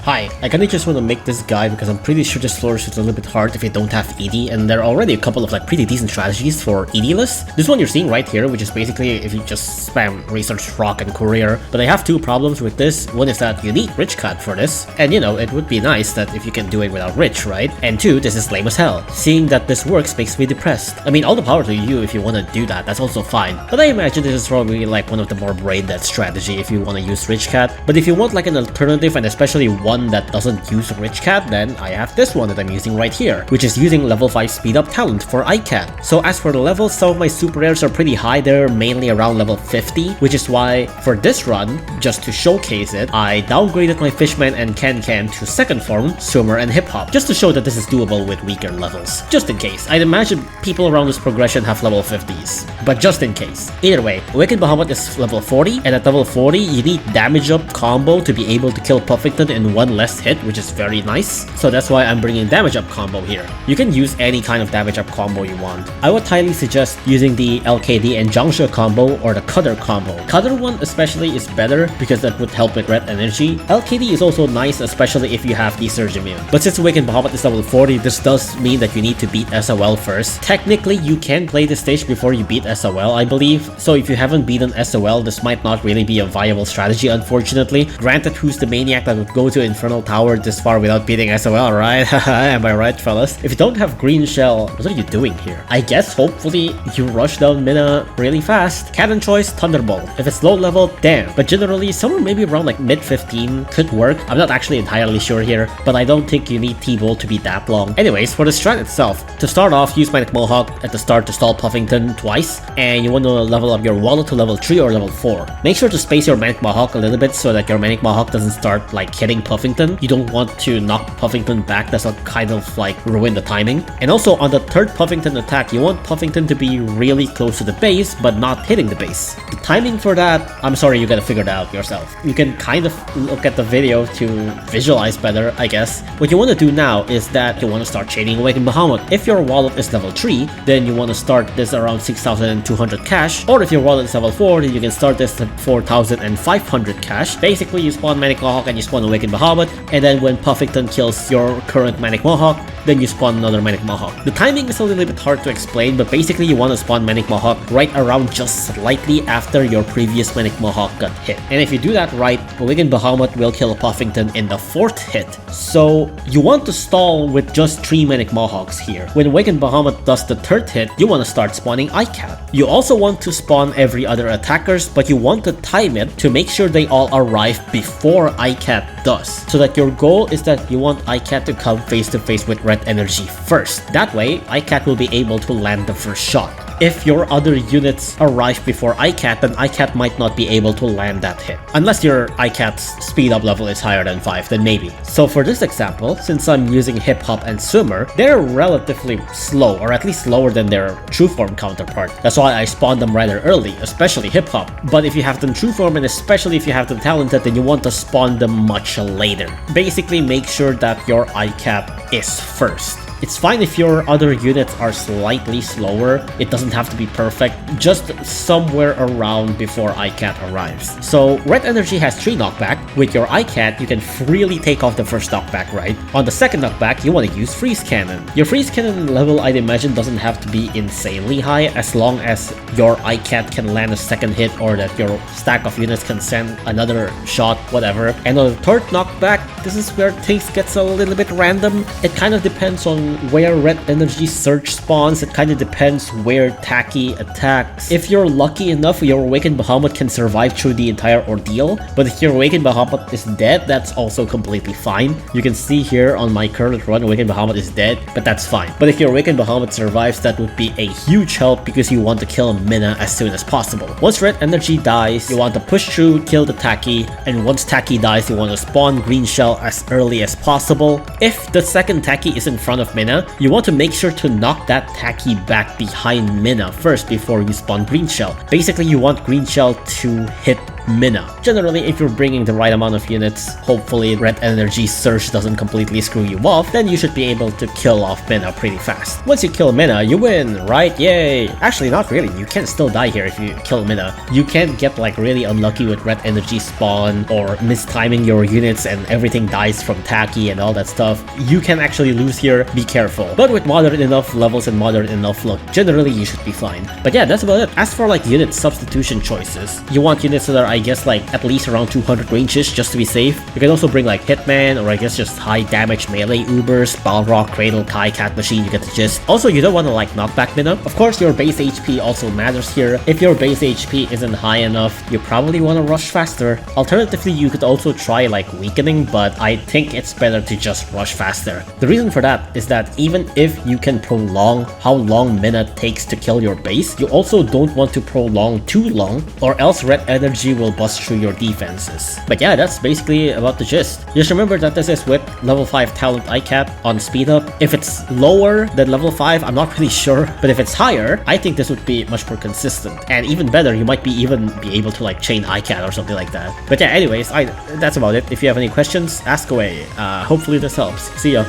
Hi, I kinda just want to make this guy because I'm pretty sure this floor is a little bit hard if you don't have Idi, and there are already a couple of like pretty decent strategies for Idi-less. This one you're seeing right here, which is basically if you just spam Research, Rock, and Courier. But I have two problems with this. One is that you need Richcat for this, and you know, it would be nice that if you can do it without Rich, right? And two, this is lame as hell. Seeing that this works makes me depressed. I mean, all the power to you if you want to do that, that's also fine. But I imagine this is probably like one of the more brain-dead strategy if you want to use Richcat. But if you want like an alternative, and especially one that doesn't use Richcat, then I have this one that I'm using right here, which is using level 5 speed up talent for iCat. So as for the levels, some of my super rares are pretty high. They're mainly around level 50, which is why for this run, just to showcase it, I downgraded my Fishman and Can to second form, Swimmer, and Hip Hop, just to show that this is doable with weaker levels. Just in case. I'd imagine people around this progression have level 50s, but just in case. Either way, Awakened Bahamut is level 40, and at level 40, you need damage up combo to be able to kill Puffington in one less hit, which is very nice. So that's why I'm bringing damage up combo here. You can use any kind of damage up combo you want. I would highly suggest using the LKD and Jiangxia combo or the Cutter combo. Cutter one especially is better because that would help with red energy. LKD is also nice, especially if you have the Surge Immune. But since Awakened Bahamut is level 40, this does mean that you need to beat SOL first. Technically, you can play this stage before you beat SOL, I believe. So if you haven't beaten SOL, this might not really be a viable strategy, unfortunately. Granted, who's the maniac that would go to Infernal Tower this far without beating SOL, right? Am I right, fellas? If you don't have Green Shell, what are you doing here? I guess hopefully you rush down Mina really fast. Cannon choice, Thunderbolt. If it's low level, damn. But generally, somewhere maybe around like mid 15 could work. I'm not actually entirely sure here, but I don't think you need T-Bolt to be that long. Anyways, for the strat itself, to start off, use Manic Mohawk at the start to stall Puffington twice, and you want to level up your wallet to level 3 or level 4. Make sure to space your Manic Mohawk a little bit so that your Manic Mohawk doesn't start like hitting Puffington. You don't want to knock Puffington back, that's kind of like ruin the timing. And also on the third Puffington attack, you want Puffington to be really close to the base but not hitting the base. The timing for that, I'm sorry, you gotta figure it out yourself. You can kind of look at the video to visualize better, I guess. What you want to do now is that you want to start chaining Awakened Bahamut. If your wallet is level 3, then you want to start this around 6,200 cash, or if your wallet is level 4, then you can start this at 4,500 cash. Basically, you spawn Manic Mohawk and you spawn Awakened Bahamut, and then when Puffington kills your current Manic Mohawk, then you spawn another Manic Mohawk. The timing is a little bit hard to explain, but basically you want to spawn Manic Mohawk right around just slightly after your previous Manic Mohawk got hit. And if you do that right, Awakened Bahamut will kill Puffington in the 4th hit. So you want to stall with just 3 Manic Mohawks here. When Awakened Bahamut does the 3rd hit, you want to start spawning iCat. You also want to spawn every other attackers, but you want to time it to make sure they all arrive before iCat does. So that your goal is that you want iCat to come face to face with red energy first. That way, iCat will be able to land the first shot. If your other units arrive before iCat, then iCat might not be able to land that hit. Unless your iCat's speed up level is higher than 5, then maybe. So for this example, since I'm using Hip Hop and Swimmer, they're relatively slow, or at least slower than their true form counterpart. That's why I spawned them rather early, especially Hip Hop. But if you have them true form, and especially if you have them talented, then you want to spawn them much later. Basically, make sure that your iCat is first. It's fine if your other units are slightly slower, it doesn't have to be perfect, just somewhere around before iCat arrives. So Red Energy has 3 knockback, with your iCat you can freely take off the first knockback, right? On the second knockback, you want to use Freeze Cannon. Your Freeze Cannon level, I'd imagine, doesn't have to be insanely high, as long as your iCat can land a second hit or that your stack of units can send another shot, whatever. And on the third knockback, this is where things gets a little bit random. It kind of depends on where Red Energy Surge spawns. It kind of depends where Tacky attacks. If you're lucky enough, your Awakened Bahamut can survive through the entire ordeal, but if your Awakened Bahamut is dead, that's also completely fine. You can see here on my current run, Awakened Bahamut is dead, but that's fine. But if your Awakened Bahamut survives, that would be a huge help because you want to kill Mina as soon as possible. Once Red Energy dies, you want to push through, kill the Tacky, and once Tacky dies, you want to spawn Green Shell as early as possible. If the second Tacky is in front of Mina, you want to make sure to knock that Tacky back behind Mina first before you spawn Green Shell. Basically, you want Green Shell to hit Mina. Generally, if you're bringing the right amount of units, hopefully red energy surge doesn't completely screw you off, then you should be able to kill off Mina pretty fast. Once you kill Mina, you win, right? Yay! Actually, not really. You can still die here if you kill Mina. You can get like really unlucky with red energy spawn or mistiming your units and everything dies from tacky and all that stuff. You can actually lose here, be careful. But with moderate enough levels and moderate enough luck, generally you should be fine. But yeah, that's about it. As for like unit substitution choices, you want units that are, I guess, like at least around 200 ranges just to be safe. You can also bring like Hitman, or I guess just high damage melee Ubers, Balrog, Cradle, iCat machine, you get the gist. Also, you don't want to like knockback Mina. Of course, your base HP also matters here. If your base HP isn't high enough, you probably want to rush faster. Alternatively, you could also try like weakening, but I think it's better to just rush faster. The reason for that is that even if you can prolong how long Mina takes to kill your base, you also don't want to prolong too long, or else red energy will bust through your defenses. But yeah, that's basically about the gist. Just remember that this is with level 5 talent iCat on speed up. If it's lower than level 5, I'm not really sure, but if it's higher, I think this would be much more consistent. And even better, you might even be able to like chain iCat or something like that. But yeah, anyways, that's about it. If you have any questions, ask away. Hopefully this helps. See ya.